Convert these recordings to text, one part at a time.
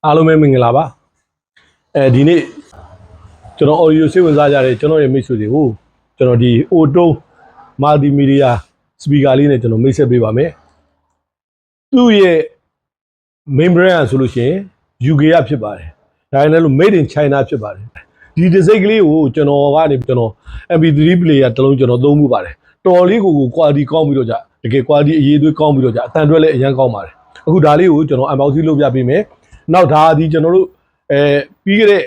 အားလုံးပဲမင်္ဂလာပါဒီနေ့ကျွန်တော် audio စေဝင်စားကြတဲ့ကျွန်တော်ရဲ့မိတ်ဆွေတွေကိုကျွန်တော်ဒီ auto multimedia speaker လေးနဲ့ကျွန်တော်မိတ်ဆက်ပေးပါမယ်သူ့ရဲ့ main brand ဆိုလို့ရှိရင် UK ရဖြစ်ပါတယ်ဒါနဲ့လို့ made in China ဖြစ်ပါတယ်ဒီဒီဇိတ်ကလေးကိုကျွန်တော်ကနေကျွန်တော် MP3 player တစ်လုံးကျွန်တော်သုံးမှုပါတယ်တော်လေးကို quality ကောင်းပြီးတော့じゃတကယ် quality အရေးသွေးကောင်းပြီးတော့じゃအတန်တွက်လည်းအရင်ကောင်းပါတယ်အခုဒါလေးကိုကျွန်တော် unboxing လုပ်ပြပေးမယ်နောက်ဒါဒီကျွန်တော်တို့ပြီးခဲ့တဲ့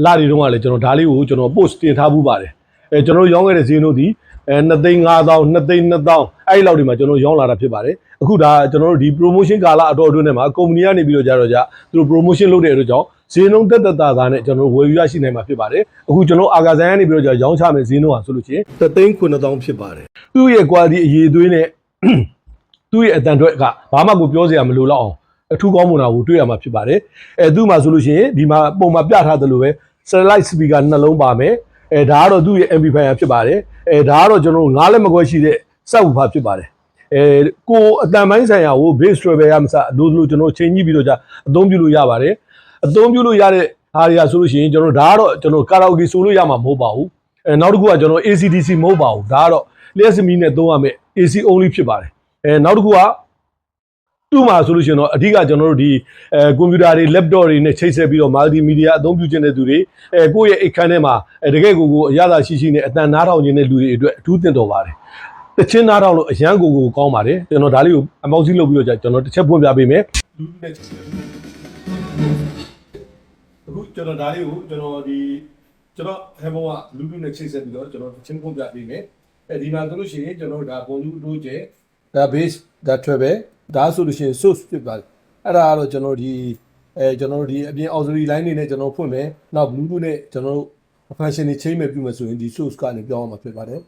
လတွေတုန်းကလည်းကျွန်တော်ဒါလေးကိုကျွန်တော် post တင်ထားမှုပါတယ်ကျွန်တော်ရောင်းခဲ့တဲ့ဈေးနှုန်းဒီ2,500,000 2,200,000အဲ့လောက်တွေမှာကျွန်တော်ရောင်းလာတာဖြစ်ပါတယ်အခုဒါကျွန်တော်တို့ဒီ promotion ကာလအတော်အတွင်းထဲမှာ company ကနေပြီးတော့ကြတော့သူတို့ promotion လုပ်တဲ့အတွက်ကြောင့်ဈေးနှုန်းတက်တာနဲ့ကျွန်တော်တို့ဝယ်ယူရရှိနိုင်မှာဖြစ်ပါတယ်အခုကျွန်တော်အာဂါဆိုင်ကနေပြီးတော့ရောင်းချမယ်ဈေးနှုန်းဟာဆိုလို့ရှိရင်3,900,000ဖြစ်ပါတယ်သူ့ရဲ့ quality အရေးသွေးနဲ့သူ့ရဲ့အတန်အတွက်ကဘာမှကိုပြောစရာမလိုတော့အောင်အထူးကောင်းမွန်တာကိုတွေ့ရမှာဖြစ်ပါတယ်သူ့မှာဆိုလို့ရှိရင်ဒီမှာပုံမှာပြထားသလိုပဲ satellite speaker နှလုံးပါမယ်ဒါကတော့သူ့ရဲ့ amplifier ဖြစ်ပါတယ်ဒါကတော့ကျွန်တော်တို့9လက်မခွဲရှိတဲ့ subwoofer ဖြစ်ပါတယ်ကိုအတန်ပိုင်းဆိုင်ရာကို bass treble ရမစလို့ကျွန်တော်ချိန်ကြည့်ပြီးတော့じゃအသုံးပြုလို့ရပါတယ်အသုံးပြုလို့ရတဲ့ဟာတွေကဆိုလို့ရှိရင်ကျွန်တော်ဒါကတော့ကျွန်တော် karaoke ဆိုလို့ရမှာမဟုတ်ပါဘူးနောက်တစ်ခုကကျွန်တော် ACDC မဟုတ်ပါဘူးဒါကတော့လျှက်စမီနဲ့သုံးရမယ် AC only ဖြစ်ပါတယ်နောက်တစ်ခုကသူ့မှာဆိုလို့ရှိရင်တော့အဓိကကျွန်တော်တို့ဒီကွန်ပျူတာတွေ laptop တွေနဲ့ချိတ်ဆက်ပြီးတော့ multimedia အသုံးပြုခြင်းတဲ့သူတွေကိုယ့်ရဲ့အိတ်ခန်းထဲမှာတကယ်ကိုအရသာရှိနဲ့အတန်နားထောင်ခြင်းတဲ့လူတွေအတွက်အထူးသင့်တော်ပါတယ်တချင်းနားထောင်လို့အရန်ကိုကောင်းပါတယ်ကျွန်တော်ဒါလေးကိုအမောက်စီးလုပ်ပြီးတော့ကျွန်တော်တစ်ချက်ပွင့်ပြပေးမယ်အခုကျွန်တော်ဒါလေးကိုကျွန်တော်ဟဲဘောက Bluetooth နဲ့ချိတ်ဆက်ပြီးတော့ကျွန်တော်တစ်ချင်းပွင့်ပြပေးမယ်ဒီမှာဆိုလို့ရှိရင်ကျွန်တော်ဒါပုံလူတို့ကျဒါ base ဒါ treble ဒါဆိုလို့ရှိရင် source ဖြစ်ပါတယ်အဲ့ဒါကတော့ကျွန်တော်ဒီအပြင် auxiliary line တွေနဲ့ကျွန်တော်ဖွင့်မယ်နောက် bluetooth နဲ့ကျွန်တော်တို့ function တွေ change မယ်ပြုမယ်ဆိုရင်ဒီ source ကနေပြောင်းအောင်မှာဖြစ်ပါတယ်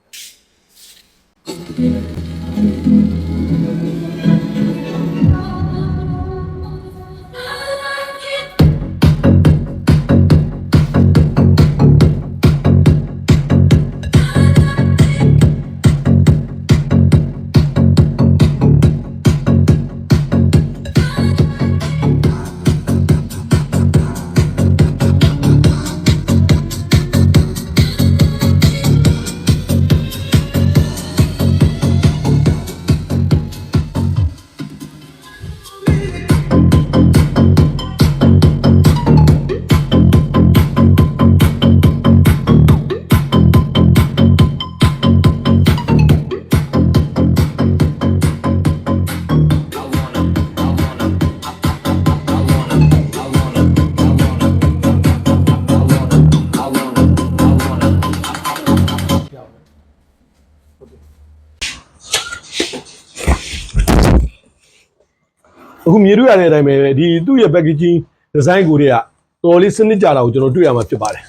အခုမြင်တွေ့ရတဲ့အတိုင်းပဲဒီသူ့ရဲ့ packaging design ကိုတွေကတော်လေးစနစ်ကြတာကိုကျွန်တော်တွေ့ရမှာဖြစ်ပါတယ်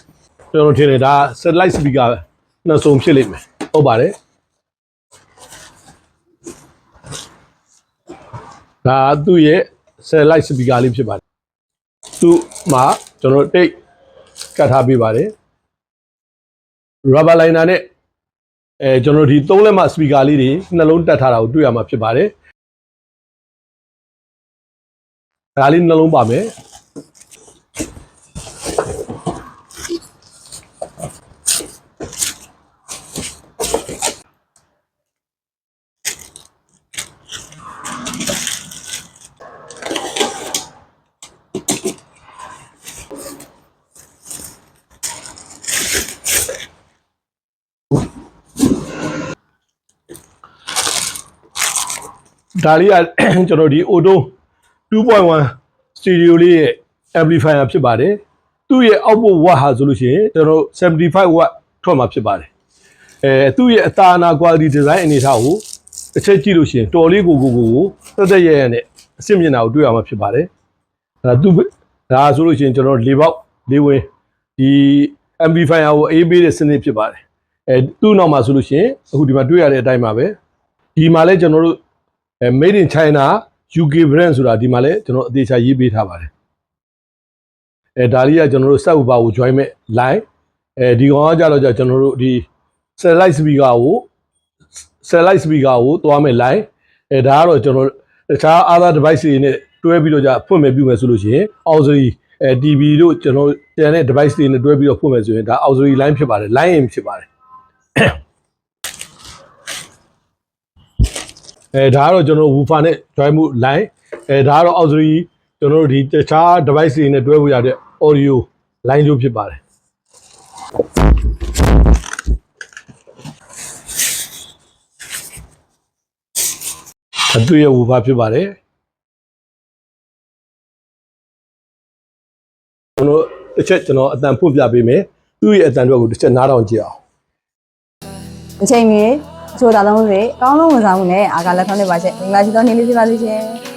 ကျွန်တော်ထင်တယ်ဒါ satellite speaker နှစ်စုံဖြစ်လိမ့်မယ်ဟုတ်ပါတယ်ဒါသူ့ရဲ့ satellite speaker လေးဖြစ်ပါတယ်သူ့မှာကျွန်တော်တိတ်ကတ်ထားပေးပါတယ် rubber liner နဲ့ကျွန်တော်ဒီ3လက်မ speaker လေးတွေနှလုံးတက်ထားတာကိုတွေ့ရမှာဖြစ်ပါတယ်ဒါလေးနှလုံးပါမယ်ဒါလေးကကျွန်တော်ဒီ auto 2.1 stereo လေးရဲ့ amplifier ဖြစ်ပါတယ်သူ့ရဲ့ output watt ဟာဆိုလို့ရှိရင်ကျွန်တော်75 watt ထွက်မှာဖြစ်ပါတယ်သူ့ရဲ့အသာအနာ quality design အနေထားကိုတစ်ချက်ကြည့်လို့ရှိရင်တော်လေးကိုတက်ရဲနဲ့အဆင့်မြင့်တာကိုတွေ့ရမှာဖြစ်ပါတယ်ဒါဆိုလို့ရှိရင်ကျွန်တော်၄ပေါက်၄ဝင်းဒီ amplifier ကိုအေးပေးတဲ့စနစ်ဖြစ်ပါတယ်သူ့နောက်မှာဆိုလို့ရှိရင်အခုဒီမှာတွေ့ရတဲ့အတိုင်းပါပဲဒီမှာလဲကျွန်တော်တို့made in China UK brand ဆိုတာဒီမှာလဲကျွန်တော်အသေးချာရေးပေးထားပါတယ်ဒါလေးကကျွန်တော်တို့ subwoofer ကို join မဲ့ line ဒီကောင်ကကြတော့ကျွန်တော်တို့ဒီ satellite speaker ကိုသွားမဲ့ line ဒါကတော့ကျွန်တော်တခြား other device တွေနဲ့ တွဲပြီးတော့じゃဖွင့်မယ်ပြုမယ်ဆိုလို့ရှိရင် auxiliary TV တို့ကျွန်တော်တန်တဲ့ device တွေနဲ့တွဲပြီးတော့ဖွင့်မယ်ဆိုရင်ဒါ auxiliary line ဖြစ်ပါတယ် line in ဖြစ်ပါတယ်ဒါကတော့ကျွန်တော် woofer နဲ့ join မှု line ဒါကတော့ auxiliary ကျွန်တော်တို့ဒီတခြား device တွေနဲ့တွဲဖို့ရတဲ့ audio line မျိုးဖြစ်ပါတယ်သူရဲ့ woofer ဖြစ်ပါတယ်ကျွန်တော်တစ်ချက်ကျွန်တော်အတန်ဖွင့်ပြပေးမယ်သူ့ရဲ့အတန်အတွက်ကိုတစ်ချက်နားထောင်ကြည့်အောင်အချိန်မီချိုးတာလုံးတွေကောင်းလုံးဝန်ဆောင်မှုနဲ့အာကလက်ထောင်းနေပါချက်မင်္ဂလာရှိသောနေ့လေးဖြစ်ပါစေရှင်